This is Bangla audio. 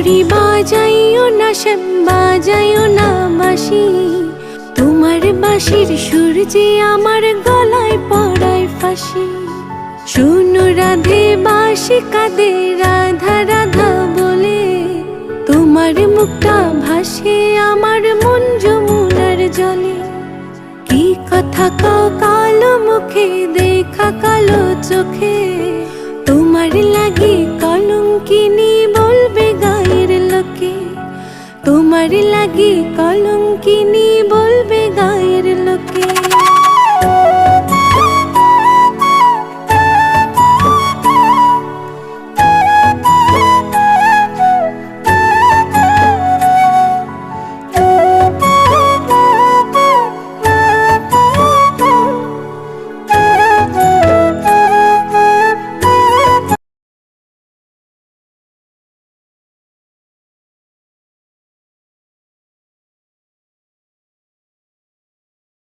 চুরি বাজাইও না শ্যাম, বাজাইও না বাঁশি, তোমার বাঁশির সুর যে আমার গলায় পড়ায় ফাঁসি। শোনো রাধে বাঁশি কাঁদে রাধা রাধা বলে, তোমার মুখটা ভাসে আমার মন যমুনার জলে। কি কথা কও কালো মুখে, দেখা কালো চোখে, তোমার লাগি কলঙ্কিনী বলবে গায়ের লোকে, তোমার লাগি কলঙ্কিনী বলবে